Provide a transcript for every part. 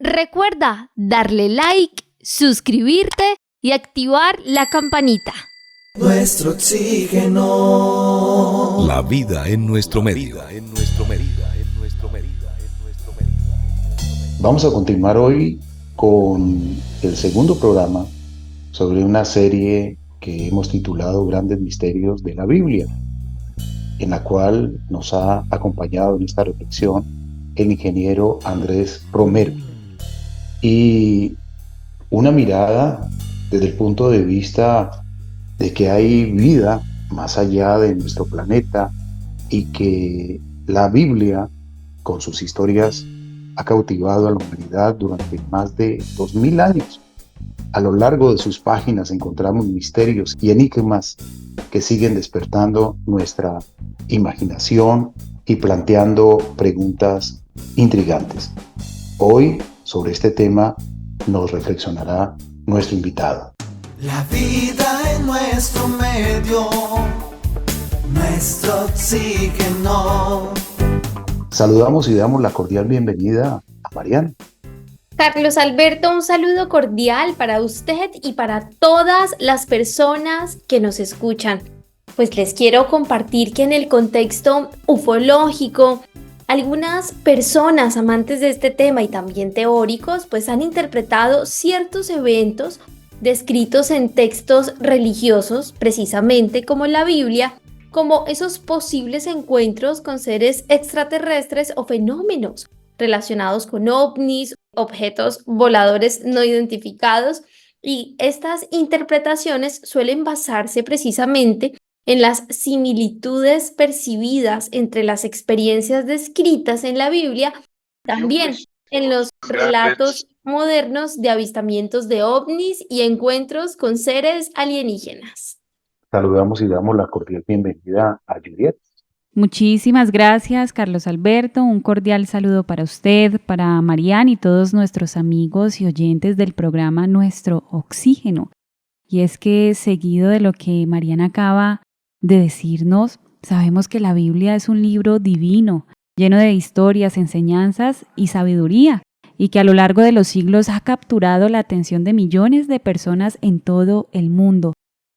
Recuerda darle like, suscribirte y activar la campanita. Nuestro oxígeno. La vida en nuestro medio. Vamos a continuar hoy con el segundo programa sobre una serie que hemos titulado Grandes Misterios de la Biblia, en la cual nos ha acompañado en esta reflexión el ingeniero Andrés Romero. Y una mirada desde el punto de vista de que hay vida más allá de nuestro planeta y que la Biblia, con sus historias, ha cautivado a la humanidad durante más de 2000 años. A lo largo de sus páginas encontramos misterios y enigmas que siguen despertando nuestra imaginación y planteando preguntas intrigantes. Hoy, sobre este tema, nos reflexionará nuestro invitado. La vida en nuestro medio, nuestro oxígeno. Saludamos y damos la cordial bienvenida a Mariana. Carlos Alberto, un saludo cordial para usted y para todas las personas que nos escuchan. Pues les quiero compartir que en el contexto ufológico, algunas personas amantes de este tema y también teóricos, pues han interpretado ciertos eventos descritos en textos religiosos, precisamente como la Biblia, como esos posibles encuentros con seres extraterrestres o fenómenos relacionados con ovnis, objetos voladores no identificados, y estas interpretaciones suelen basarse precisamente en las similitudes percibidas entre las experiencias descritas en la Biblia, también en los relatos modernos de avistamientos de ovnis y encuentros con seres alienígenas. Saludamos y damos la cordial bienvenida a Juliet. Muchísimas gracias, Carlos Alberto. Un cordial saludo para usted, para Mariana y todos nuestros amigos y oyentes del programa Nuestro Oxígeno. Y es que, seguido de lo que Mariana acaba de decirnos, sabemos que la Biblia es un libro divino, lleno de historias, enseñanzas y sabiduría, y que a lo largo de los siglos ha capturado la atención de millones de personas en todo el mundo.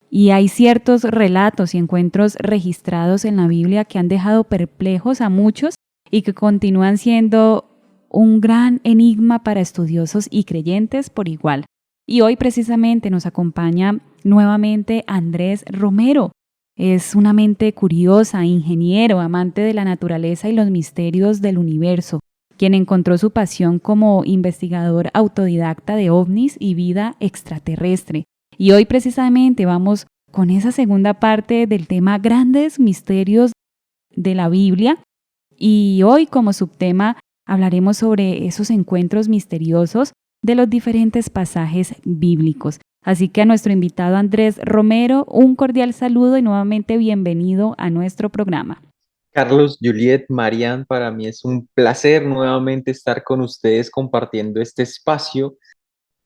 Y hay ciertos relatos y encuentros registrados en la Biblia que han dejado perplejos a muchos y que continúan siendo un gran enigma para estudiosos y creyentes por igual. Y hoy precisamente nos acompaña nuevamente Andrés Romero. Es una mente curiosa, ingeniero, amante de la naturaleza y los misterios del universo, quien encontró su pasión como investigador autodidacta de ovnis y vida extraterrestre. Y hoy precisamente vamos con esa segunda parte del tema Grandes Misterios de la Biblia. Y hoy como subtema hablaremos sobre esos encuentros misteriosos de los diferentes pasajes bíblicos. Así que a nuestro invitado Andrés Romero, un cordial saludo y nuevamente bienvenido a nuestro programa. Carlos, Juliet, Marian, para mí es un placer nuevamente estar con ustedes compartiendo este espacio.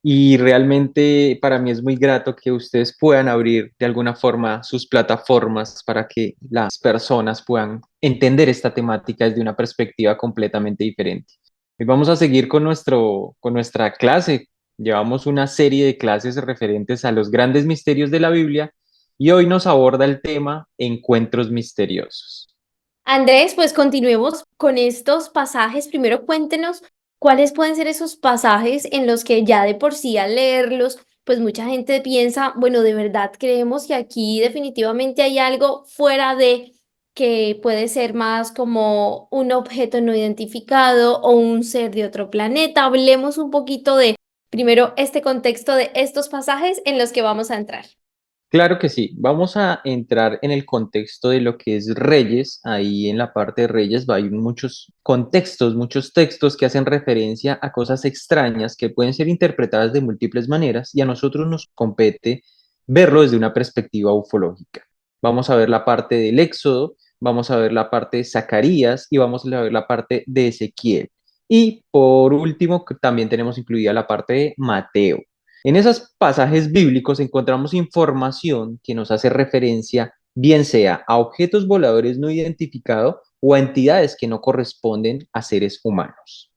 Y realmente para mí es muy grato que ustedes puedan abrir de alguna forma sus plataformas para que las personas puedan entender esta temática desde una perspectiva completamente diferente. Hoy vamos a seguir con nuestra clase. Llevamos una serie de clases referentes a los grandes misterios de la Biblia y hoy nos aborda el tema encuentros misteriosos. Andrés, pues continuemos con estos pasajes. Primero cuéntenos cuáles pueden ser esos pasajes en los que ya de por sí al leerlos, pues mucha gente piensa, bueno, de verdad creemos que aquí definitivamente hay algo fuera de, que puede ser más como un objeto no identificado o un ser de otro planeta. Hablemos un poquito de, primero, este contexto de estos pasajes en los que vamos a entrar. Claro que sí, vamos a entrar en el contexto de lo que es Reyes. Ahí en la parte de Reyes hay muchos contextos, muchos textos que hacen referencia a cosas extrañas que pueden ser interpretadas de múltiples maneras y a nosotros nos compete verlo desde una perspectiva ufológica. Vamos a ver la parte del Éxodo, vamos a ver la parte de Zacarías y vamos a ver la parte de Ezequiel. Y por último, también tenemos incluida la parte de Mateo. En esos pasajes bíblicos encontramos información que nos hace referencia bien sea a objetos voladores no identificados o a entidades que no corresponden a seres humanos.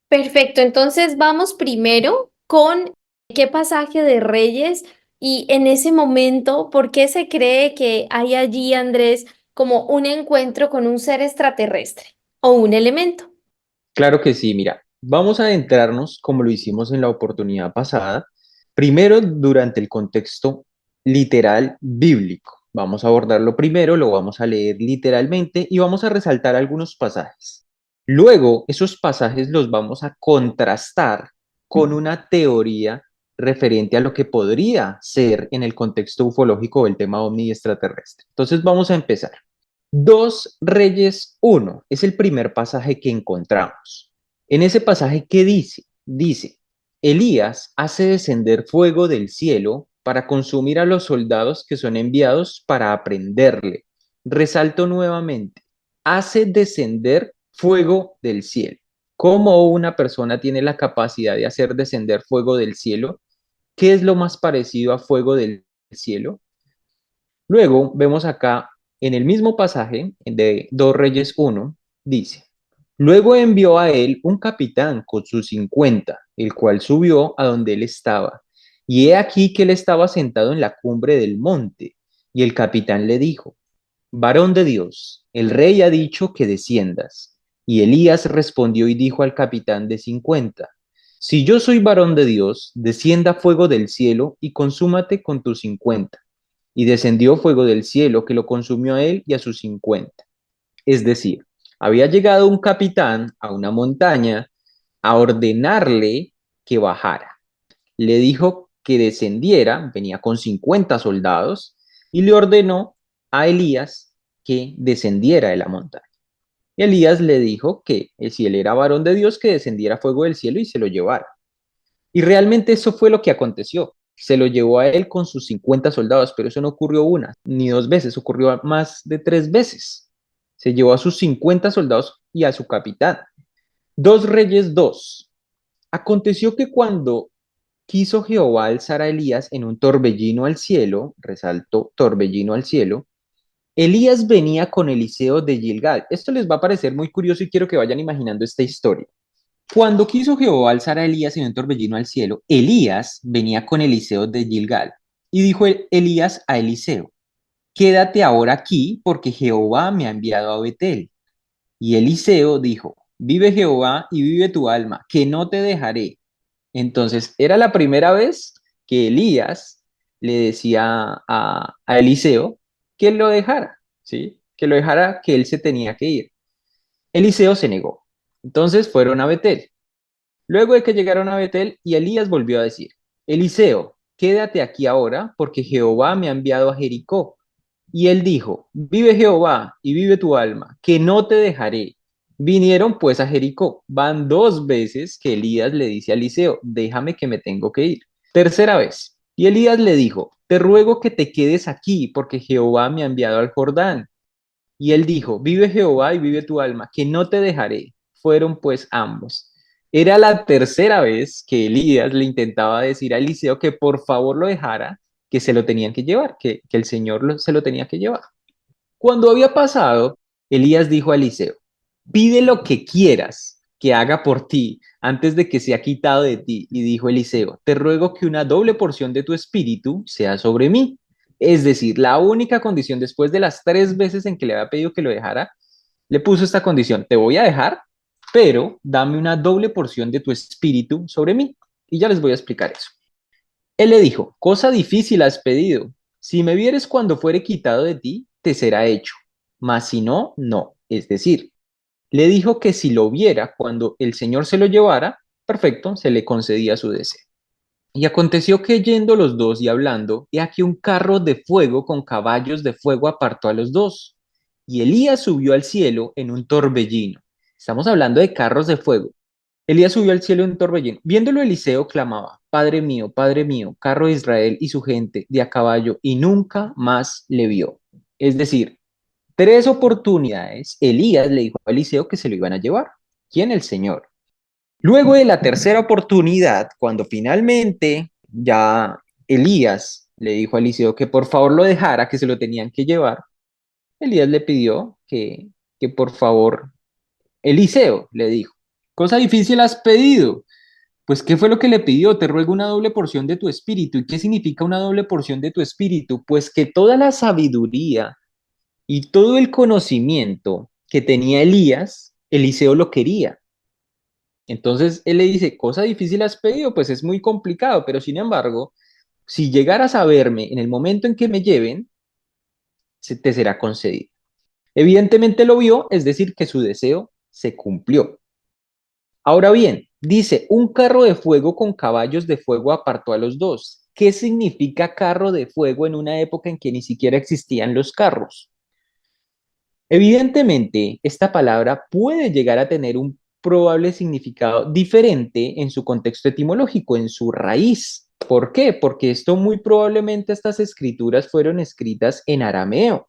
Perfecto, entonces vamos primero con qué pasaje de Reyes y en ese momento, ¿por qué se cree que hay allí, Andrés, como un encuentro con un ser extraterrestre o un elemento? Claro que sí, mira, vamos a adentrarnos como lo hicimos en la oportunidad pasada, primero durante el contexto literal bíblico. Vamos a abordarlo primero, lo vamos a leer literalmente y vamos a resaltar algunos pasajes. Luego, esos pasajes los vamos a contrastar con una teoría referente a lo que podría ser en el contexto ufológico o el tema ovni extraterrestre. Entonces vamos a empezar. Dos Reyes uno es el primer pasaje que encontramos. En ese pasaje, ¿qué dice? Dice, Elías hace descender fuego del cielo para consumir a los soldados que son enviados para aprenderle. Resalto nuevamente, hace descender fuego del cielo. ¿Cómo una persona tiene la capacidad de hacer descender fuego del cielo? ¿Qué es lo más parecido a fuego del cielo? Luego vemos acá en el mismo pasaje de 2 Reyes uno dice, luego envió a él un capitán con sus 50, el cual subió a donde él estaba. Y he aquí que él estaba sentado en la cumbre del monte. Y el capitán le dijo, varón de Dios, el rey ha dicho que desciendas. Y Elías respondió y dijo al capitán de 50, si yo soy varón de Dios, descienda fuego del cielo y consúmate con tus 50 y descendió fuego del cielo que lo consumió a él y a sus 50. Es decir, había llegado un capitán a una montaña a ordenarle que bajara. Le dijo que descendiera, venía con 50 soldados, y le ordenó a Elías que descendiera de la montaña. Y Elías le dijo que si él era varón de Dios, que descendiera fuego del cielo y se lo llevara. Y realmente eso fue lo que aconteció. Se lo llevó a él con sus 50 soldados, pero eso no ocurrió una ni dos veces, ocurrió más de 3 veces. Se llevó a sus 50 soldados y a su capitán. 2 Reyes 2. Aconteció que cuando quiso Jehová alzar a Elías en un torbellino al cielo, resalto torbellino al cielo, Elías venía con Eliseo de Gilgal. Esto les va a parecer muy curioso y quiero que vayan imaginando esta historia. Cuando quiso Jehová alzar a Elías en un torbellino al cielo, Elías venía con Eliseo de Gilgal. Y dijo Elías a Eliseo, quédate ahora aquí, porque Jehová me ha enviado a Betel. Y Eliseo dijo, vive Jehová y vive tu alma, que no te dejaré. Entonces, era la primera vez que Elías le decía a Eliseo que lo dejara, ¿sí? Que lo dejara, que él se tenía que ir. Eliseo se negó. Entonces fueron a Betel. Luego de que llegaron a Betel, y Elías volvió a decir, Eliseo, quédate aquí ahora, porque Jehová me ha enviado a Jericó. Y él dijo, vive Jehová y vive tu alma, que no te dejaré. Vinieron pues a Jericó. Van 2 veces que Elías le dice a Eliseo, déjame que me tengo que ir. Tercera vez. Y Elías le dijo, te ruego que te quedes aquí, porque Jehová me ha enviado al Jordán. Y él dijo, vive Jehová y vive tu alma, que no te dejaré. Fueron pues ambos. Era la tercera vez que Elías le intentaba decir a Eliseo que por favor lo dejara, que se lo tenían que llevar, que el Señor se lo tenía que llevar. Cuando había pasado, Elías dijo a Eliseo, pide lo que quieras que haga por ti antes de que sea quitado de ti. Y dijo Eliseo, te ruego que una doble porción de tu espíritu sea sobre mí. Es decir, la única condición después de las 3 veces en que le había pedido que lo dejara, le puso esta condición, te voy a dejar, pero dame una doble porción de tu espíritu sobre mí. Y ya les voy a explicar eso. Él le dijo, cosa difícil has pedido. Si me vieres cuando fuere quitado de ti, te será hecho. Mas si no, no. Es decir, le dijo que si lo viera cuando el Señor se lo llevara, perfecto, se le concedía su deseo. Y aconteció que yendo los dos y hablando, he aquí un carro de fuego con caballos de fuego apartó a los dos. Y Elías subió al cielo en un torbellino. Estamos hablando de carros de fuego. Elías subió al cielo en un torbellino. Viéndolo Eliseo clamaba, Padre mío, carro de Israel y su gente de a caballo, y nunca más le vio. Es decir, 3 oportunidades Elías le dijo a Eliseo que se lo iban a llevar. ¿Quién? El Señor. Luego de la tercera oportunidad, cuando finalmente ya Elías le dijo a Eliseo que por favor lo dejara, que se lo tenían que llevar, Elías le pidió que por favor, Eliseo le dijo, Cosa difícil has pedido. Pues, ¿qué fue lo que le pidió? Te ruego una doble porción de tu espíritu. ¿Y qué significa una doble porción de tu espíritu? Pues que toda la sabiduría y todo el conocimiento que tenía Elías, Eliseo lo quería. Entonces él le dice, cosa difícil has pedido, pues es muy complicado, pero sin embargo, si llegaras a verme en el momento en que me lleven, se te será concedido. Evidentemente lo vio, es decir, que su deseo se cumplió. Ahora bien, dice, un carro de fuego con caballos de fuego apartó a los dos. ¿Qué significa carro de fuego en una época en que ni siquiera existían los carros? Evidentemente, esta palabra puede llegar a tener un probable significado diferente en su contexto etimológico, en su raíz. ¿Por qué? Porque esto muy probablemente estas escrituras fueron escritas en arameo.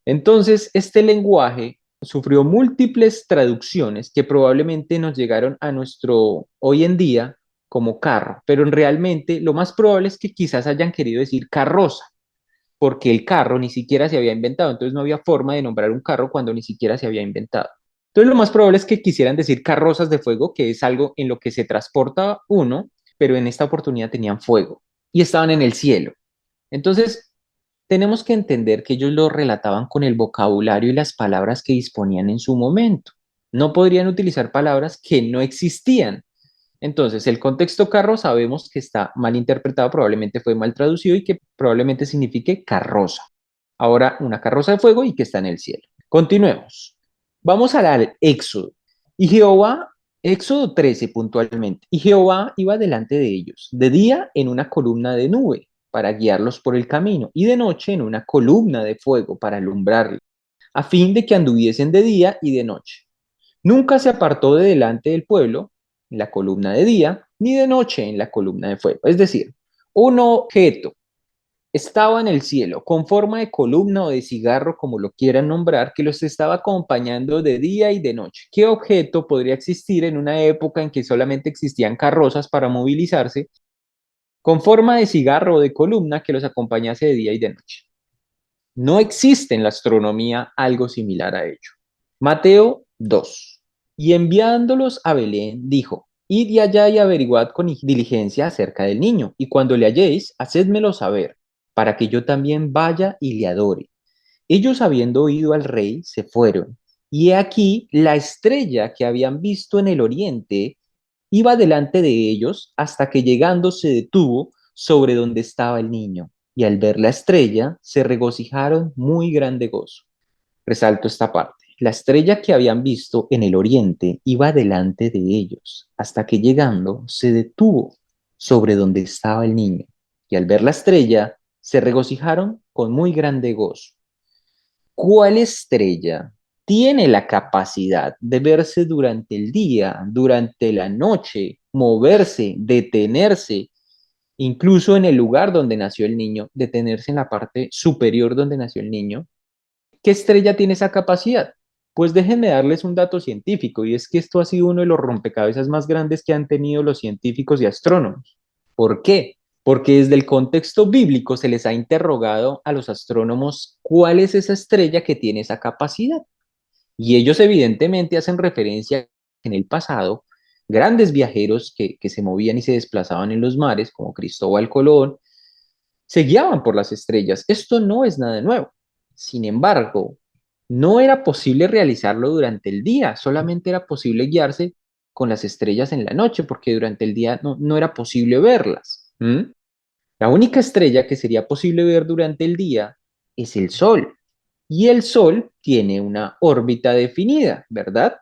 Entonces, este lenguaje sufrió múltiples traducciones que probablemente nos llegaron a nuestro hoy en día como carro, pero realmente lo más probable es que quizás hayan querido decir carroza, porque el carro ni siquiera se había inventado, entonces no había forma de nombrar un carro cuando ni siquiera se había inventado. Entonces lo más probable es que quisieran decir carrozas de fuego, que es algo en lo que se transporta uno, pero en esta oportunidad tenían fuego y estaban en el cielo. Entonces tenemos que entender que ellos lo relataban con el vocabulario y las palabras que disponían en su momento. No podrían utilizar palabras que no existían. Entonces, el contexto carro sabemos que está mal interpretado, probablemente fue mal traducido y que probablemente signifique carroza. Ahora, una carroza de fuego y que está en el cielo. Continuemos. Vamos al Éxodo. Y Jehová, Éxodo 13 puntualmente, y Jehová iba delante de ellos, de día en una columna de nube para guiarlos por el camino, y de noche en una columna de fuego para alumbrarlos, a fin de que anduviesen de día y de noche. Nunca se apartó de delante del pueblo en la columna de día, ni de noche en la columna de fuego. Es decir, un objeto estaba en el cielo con forma de columna o de cigarro, como lo quieran nombrar, que los estaba acompañando de día y de noche. ¿Qué objeto podría existir en una época en que solamente existían carrozas para movilizarse con forma de cigarro o de columna que los acompañase de día y de noche? No existe en la astronomía algo similar a ello. Mateo 2. Y enviándolos a Belén, dijo, id de allá y averiguad con diligencia acerca del niño, y cuando le halléis, hacedmelo saber, para que yo también vaya y le adore. Ellos, habiendo oído al rey, se fueron, y he aquí la estrella que habían visto en el oriente iba delante de ellos hasta que llegando se detuvo sobre donde estaba el niño, y al ver la estrella se regocijaron muy grande gozo. Resalto esta parte. La estrella que habían visto en el oriente iba delante de ellos, hasta que llegando se detuvo sobre donde estaba el niño, y al ver la estrella se regocijaron con muy grande gozo. ¿Cuál estrella tiene la capacidad de verse durante el día, durante la noche, moverse, detenerse, incluso en el lugar donde nació el niño, detenerse en la parte superior donde nació el niño? ¿Qué estrella tiene esa capacidad? Pues déjenme darles un dato científico, y es que esto ha sido uno de los rompecabezas más grandes que han tenido los científicos y astrónomos. ¿Por qué? Porque desde el contexto bíblico se les ha interrogado a los astrónomos cuál es esa estrella que tiene esa capacidad. Y ellos evidentemente hacen referencia a que en el pasado grandes viajeros que se movían y se desplazaban en los mares, como Cristóbal Colón, se guiaban por las estrellas. Esto no es nada nuevo. Sin embargo, no era posible realizarlo durante el día, solamente era posible guiarse con las estrellas en la noche, porque durante el día no era posible verlas. ¿Mm? La única estrella que sería posible ver durante el día es el Sol. Y el Sol tiene una órbita definida, ¿verdad?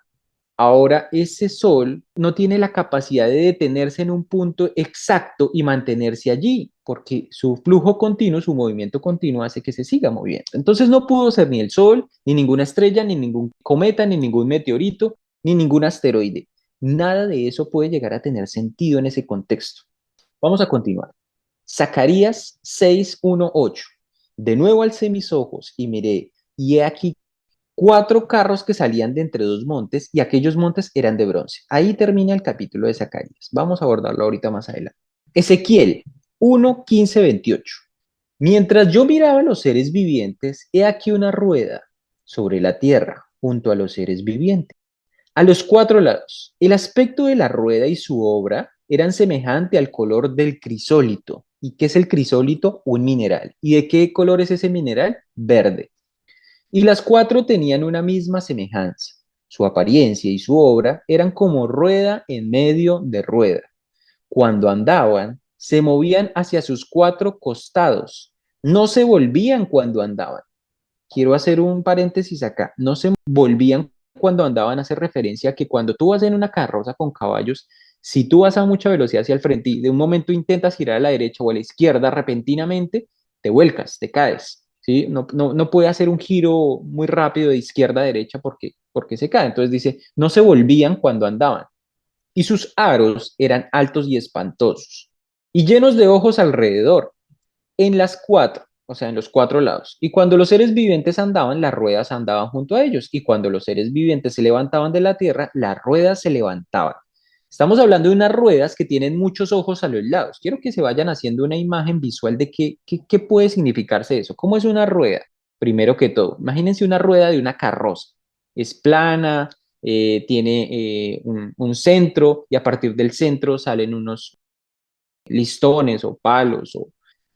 Ahora, ese Sol no tiene la capacidad de detenerse en un punto exacto y mantenerse allí, porque su flujo continuo, su movimiento continuo hace que se siga moviendo. Entonces no pudo ser ni el Sol, ni ninguna estrella, ni ningún cometa, ni ningún meteorito, ni ningún asteroide. Nada de eso puede llegar a tener sentido en ese contexto. Vamos a continuar. Zacarías 6:1-8. De nuevo alcé mis ojos y miré, y he aquí 4 carros que salían de entre 2 montes, y aquellos montes eran de bronce. Ahí termina el capítulo de Zacarías. Vamos a abordarlo ahorita más adelante. Ezequiel 1:15-28. Mientras yo miraba a los seres vivientes, he aquí una rueda sobre la tierra junto a los seres vivientes. a los cuatro lados. El aspecto de la rueda y su obra eran semejante al color del crisólito. ¿Y qué es el crisólito? Un mineral. ¿Y de qué color es ese mineral? Verde. Y las cuatro tenían una misma semejanza. Su apariencia y su obra eran como rueda en medio de rueda. Cuando andaban, se movían hacia sus cuatro costados. No se volvían cuando andaban. Quiero hacer un paréntesis acá. No se volvían cuando andaban, hace referencia a que cuando tú vas en una carroza con caballos, si tú vas a mucha velocidad hacia el frente y de un momento intentas girar a la derecha o a la izquierda repentinamente, te vuelcas, te caes. ¿Sí? No puede hacer un giro muy rápido de izquierda a derecha porque se cae. Entonces dice, no se volvían cuando andaban. Y sus aros eran altos y espantosos, y llenos de ojos alrededor, en las cuatro, o sea, en los cuatro lados. Y cuando los seres vivientes andaban, las ruedas andaban junto a ellos. Y cuando los seres vivientes se levantaban de la tierra, las ruedas se levantaban. Estamos hablando de unas ruedas que tienen muchos ojos a los lados. Quiero que se vayan haciendo una imagen visual de qué puede significarse eso. ¿Cómo es una rueda? Primero que todo, imagínense una rueda de una carroza. Es plana, tiene un centro y a partir del centro salen unos listones o palos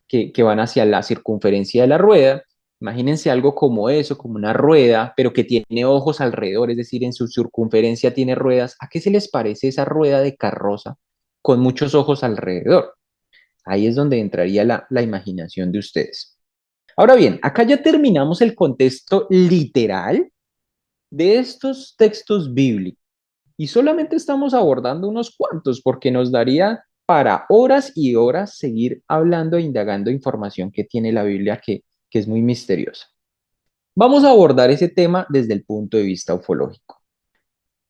que van hacia la circunferencia de la rueda. Imagínense algo como eso, como una rueda, pero que tiene ojos alrededor, es decir, en su circunferencia tiene ruedas. ¿A qué se les parece esa rueda de carroza con muchos ojos alrededor? Ahí es donde entraría la imaginación de ustedes. Ahora bien, acá ya terminamos el contexto literal de estos textos bíblicos y solamente estamos abordando unos cuantos porque nos daría para horas y horas seguir hablando e indagando información que tiene la Biblia que es muy misteriosa. Vamos a abordar ese tema desde el punto de vista ufológico.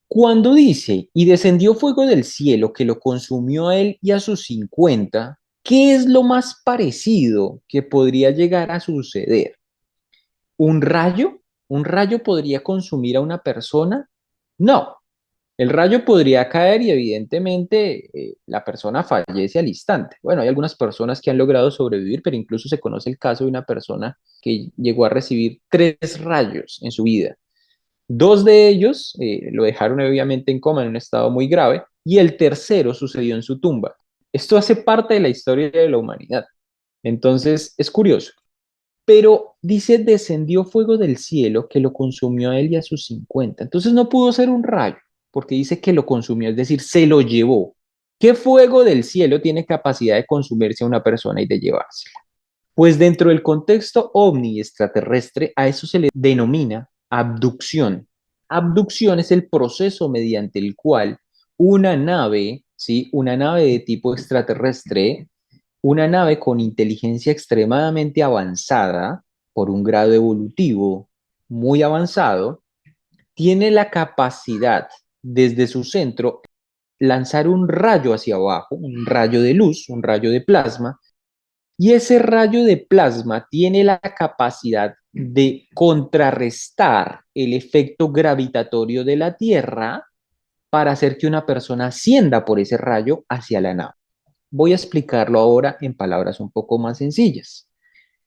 Cuando dice, y descendió fuego del cielo que lo consumió a él y a sus 50, ¿qué es lo más parecido que podría llegar a suceder? ¿Un rayo? ¿Un rayo podría consumir a una persona? No, el rayo podría caer y evidentemente la persona fallece al instante. Bueno, hay algunas personas que han logrado sobrevivir, pero incluso se conoce el caso de una persona que llegó a recibir 3 rayos en su vida. 2 de ellos lo dejaron obviamente en coma en un estado muy grave y el tercero sucedió en su tumba. Esto hace parte de la historia de la humanidad. Entonces, es curioso. Pero dice, descendió fuego del cielo que lo consumió a él y a sus 50. Entonces no pudo ser un rayo, porque dice que lo consumió, es decir, se lo llevó. ¿Qué fuego del cielo tiene capacidad de consumirse a una persona y de llevársela? Pues dentro del contexto ovni extraterrestre, a eso se le denomina abducción. Abducción es el proceso mediante el cual una nave, ¿sí? Una nave de tipo extraterrestre, una nave con inteligencia extremadamente avanzada, por un grado evolutivo muy avanzado, tiene la capacidad desde su centro lanzar un rayo hacia abajo, un rayo de luz, un rayo de plasma, y ese rayo de plasma tiene la capacidad de contrarrestar el efecto gravitatorio de la Tierra para hacer que una persona ascienda por ese rayo hacia la nave. Voy a explicarlo ahora en palabras un poco más sencillas.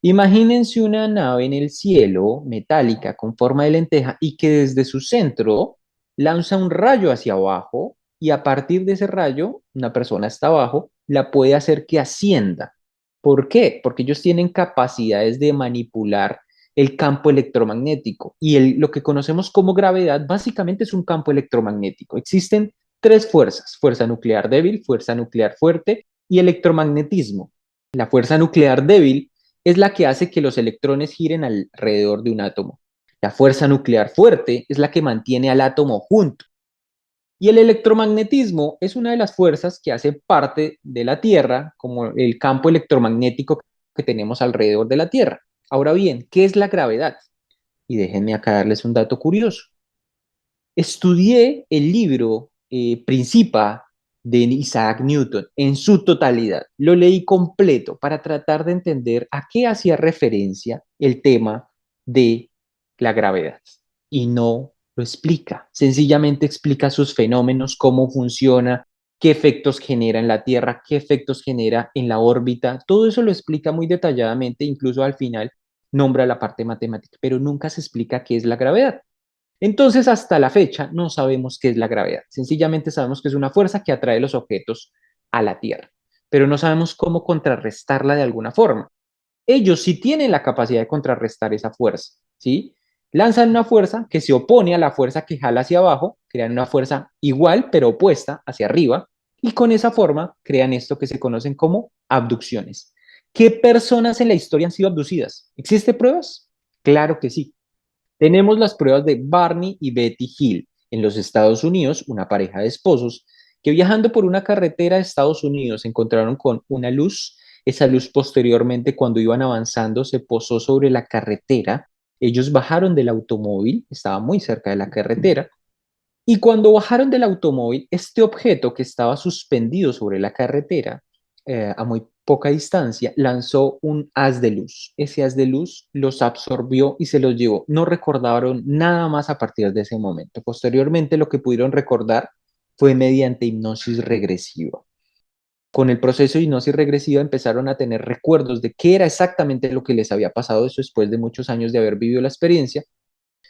Imagínense una nave en el cielo metálica con forma de lenteja y que desde su centro lanza un rayo hacia abajo y a partir de ese rayo, una persona está abajo, la puede hacer que ascienda. ¿Por qué? Porque ellos tienen capacidades de manipular el campo electromagnético y lo que conocemos como gravedad básicamente es un campo electromagnético. Existen 3 fuerzas: fuerza nuclear débil, fuerza nuclear fuerte y electromagnetismo. La fuerza nuclear débil es la que hace que los electrones giren alrededor de un átomo. La fuerza nuclear fuerte es la que mantiene al átomo junto. Y el electromagnetismo es una de las fuerzas que hace parte de la Tierra, como el campo electromagnético que tenemos alrededor de la Tierra. Ahora bien, ¿qué es la gravedad? Y déjenme acá darles un dato curioso. Estudié el libro Principia de Isaac Newton en su totalidad. Lo leí completo para tratar de entender a qué hacía referencia el tema de la gravedad. Y no lo explica. Sencillamente explica sus fenómenos, cómo funciona, qué efectos genera en la Tierra, qué efectos genera en la órbita. Todo eso lo explica muy detalladamente, incluso al final nombra la parte matemática, pero nunca se explica qué es la gravedad. Entonces, hasta la fecha, no sabemos qué es la gravedad. Sencillamente sabemos que es una fuerza que atrae los objetos a la Tierra, pero no sabemos cómo contrarrestarla de alguna forma. Ellos sí tienen la capacidad de contrarrestar esa fuerza, ¿sí? Lanzan una fuerza que se opone a la fuerza que jala hacia abajo, crean una fuerza igual pero opuesta hacia arriba, y con esa forma crean esto que se conocen como abducciones. ¿Qué personas en la historia han sido abducidas? ¿Existen pruebas? Claro que sí. Tenemos las pruebas de Barney y Betty Hill en los Estados Unidos, una pareja de esposos que viajando por una carretera de Estados Unidos se encontraron con una luz. Esa luz posteriormente, cuando iban avanzando, se posó sobre la carretera. Ellos bajaron del automóvil, estaba muy cerca de la carretera, y cuando bajaron del automóvil, este objeto que estaba suspendido sobre la carretera, a muy poca distancia, lanzó un haz de luz. Ese haz de luz los absorbió y se los llevó. No recordaron nada más a partir de ese momento. Posteriormente, lo que pudieron recordar fue mediante hipnosis regresiva. Con el proceso de hipnosis regresiva empezaron a tener recuerdos de qué era exactamente lo que les había pasado, eso después de muchos años de haber vivido la experiencia,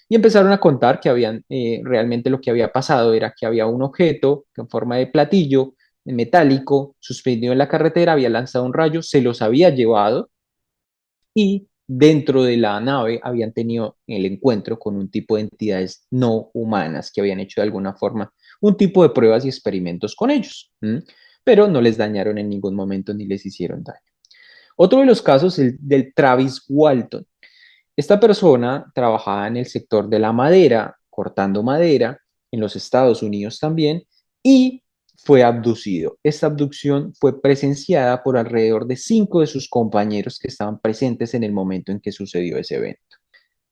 y empezaron a contar que habían, realmente lo que había pasado era que había un objeto en forma de platillo metálico suspendido en la carretera, había lanzado un rayo, se los había llevado y dentro de la nave habían tenido el encuentro con un tipo de entidades no humanas que habían hecho de alguna forma un tipo de pruebas y experimentos con ellos, pero no les dañaron en ningún momento ni les hicieron daño. Otro de los casos es el del Travis Walton. Esta persona trabajaba en el sector de la madera, cortando madera, en los Estados Unidos también, y fue abducido. Esta abducción fue presenciada por alrededor de 5 de sus compañeros que estaban presentes en el momento en que sucedió ese evento.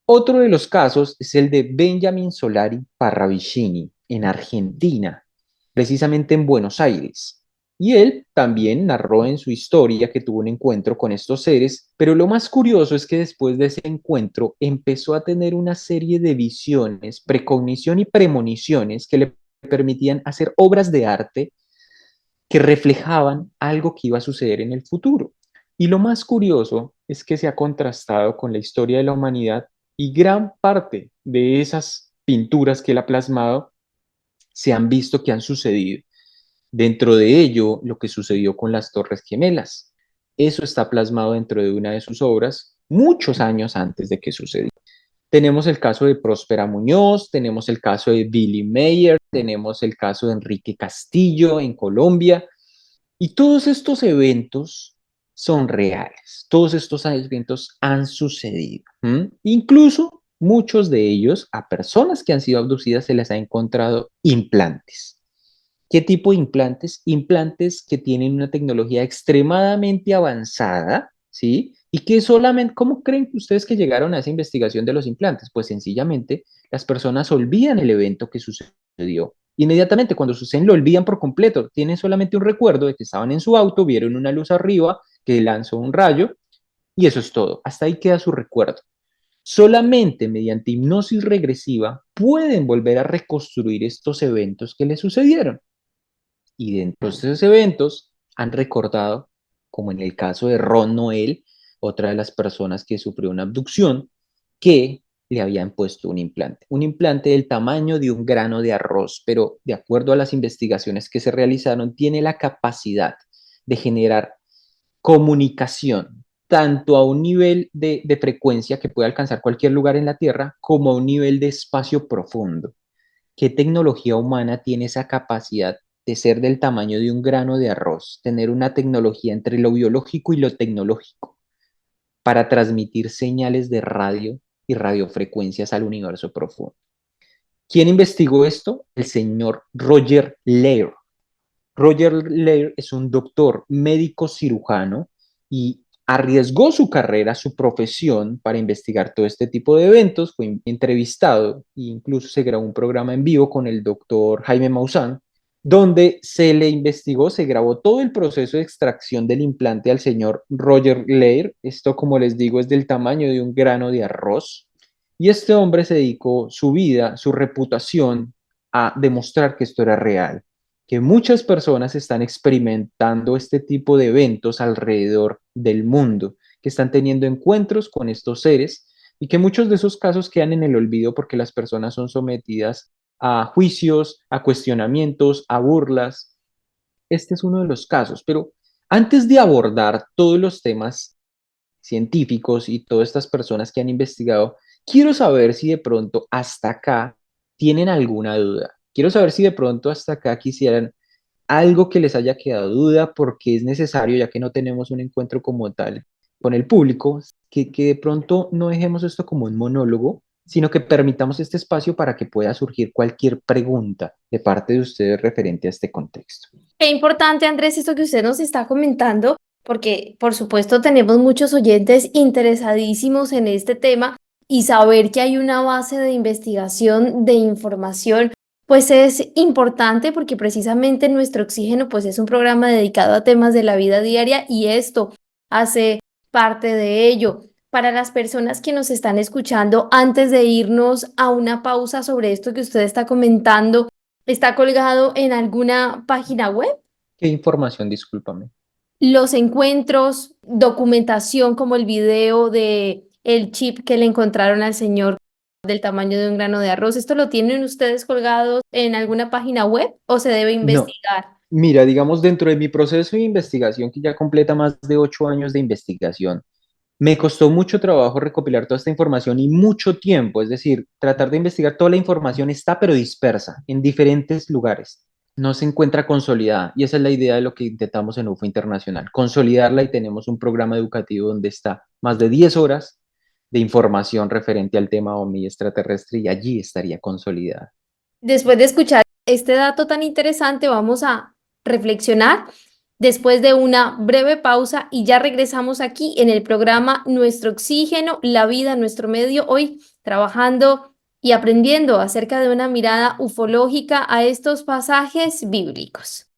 Otro de los casos es el de Benjamin Solari Parravicini, en Argentina, precisamente en Buenos Aires. Y él también narró en su historia que tuvo un encuentro con estos seres, pero lo más curioso es que después de ese encuentro empezó a tener una serie de visiones, precognición y premoniciones que le permitían hacer obras de arte que reflejaban algo que iba a suceder en el futuro. Y lo más curioso es que se ha contrastado con la historia de la humanidad y gran parte de esas pinturas que él ha plasmado se han visto que han sucedido. Dentro de ello, lo que sucedió con las Torres Gemelas. Eso está plasmado dentro de una de sus obras muchos años antes de que sucediera. Tenemos el caso de Próspera Muñoz, tenemos el caso de Billy Mayer, tenemos el caso de Enrique Castillo en Colombia, y todos estos eventos son reales, todos estos eventos han sucedido. Incluso muchos de ellos, a personas que han sido abducidas, se les ha encontrado implantes. ¿Qué tipo de implantes? Implantes que tienen una tecnología extremadamente avanzada, ¿sí? Y que solamente, ¿cómo creen ustedes que llegaron a esa investigación de los implantes? Pues sencillamente las personas olvidan el evento que sucedió. Inmediatamente cuando suceden lo olvidan por completo, tienen solamente un recuerdo de que estaban en su auto, vieron una luz arriba que lanzó un rayo y eso es todo. Hasta ahí queda su recuerdo. Solamente mediante hipnosis regresiva pueden volver a reconstruir estos eventos que les sucedieron. Y dentro de esos eventos han recordado, como en el caso de Ron Noel, otra de las personas que sufrió una abducción, que le habían puesto un implante del tamaño de un grano de arroz, pero de acuerdo a las investigaciones que se realizaron, tiene la capacidad de generar comunicación, tanto a un nivel de frecuencia que puede alcanzar cualquier lugar en la Tierra, como a un nivel de espacio profundo. ¿Qué tecnología humana tiene esa capacidad de ser del tamaño de un grano de arroz, tener una tecnología entre lo biológico y lo tecnológico para transmitir señales de radio y radiofrecuencias al universo profundo? ¿Quién investigó esto? El señor Roger Leir. Roger Leir es un doctor médico cirujano y arriesgó su carrera, su profesión para investigar todo este tipo de eventos. Fue entrevistado e incluso se grabó un programa en vivo con el doctor Jaime Maussan, donde se le investigó, se grabó todo el proceso de extracción del implante al señor Roger Leir. Esto, como les digo, es del tamaño de un grano de arroz. Y este hombre se dedicó su vida, su reputación, a demostrar que esto era real, que muchas personas están experimentando este tipo de eventos alrededor del mundo, que están teniendo encuentros con estos seres y que muchos de esos casos quedan en el olvido porque las personas son sometidas a juicios, a cuestionamientos, a burlas. Este es uno de los casos, pero antes de abordar todos los temas científicos y todas estas personas que han investigado, quiero saber si de pronto hasta acá tienen alguna duda. Quiero saber si de pronto hasta acá quisieran algo que les haya quedado duda, porque es necesario, ya que no tenemos un encuentro como tal con el público, que de pronto no dejemos esto como un monólogo, sino que permitamos este espacio para que pueda surgir cualquier pregunta de parte de ustedes referente a este contexto. Qué importante, Andrés, esto que usted nos está comentando, porque por supuesto tenemos muchos oyentes interesadísimos en este tema y saber que hay una base de investigación, de información, pues es importante porque precisamente Nuestro Oxígeno pues es un programa dedicado a temas de la vida diaria y esto hace parte de ello. Para las personas que nos están escuchando, antes de irnos a una pausa sobre esto que usted está comentando, ¿está colgado en alguna página web? ¿Qué información? Discúlpame. Los encuentros, documentación como el video de el chip que le encontraron al señor del tamaño de un grano de arroz, ¿esto lo tienen ustedes colgados en alguna página web o se debe No. investigar? Mira, digamos, dentro de mi proceso de investigación, que ya completa más de 8 años de investigación, me costó mucho trabajo recopilar toda esta información y mucho tiempo, es decir, tratar de investigar toda la información está, pero dispersa en diferentes lugares. No se encuentra consolidada y esa es la idea de lo que intentamos en UFO Internacional, consolidarla, y tenemos un programa educativo donde está más de 10 horas de información referente al tema OVNI extraterrestre y allí estaría consolidada. Después de escuchar este dato tan interesante, vamos a reflexionar después de una breve pausa y ya regresamos aquí en el programa Nuestro Oxígeno, la vida, nuestro medio, hoy trabajando y aprendiendo acerca de una mirada ufológica a estos pasajes bíblicos.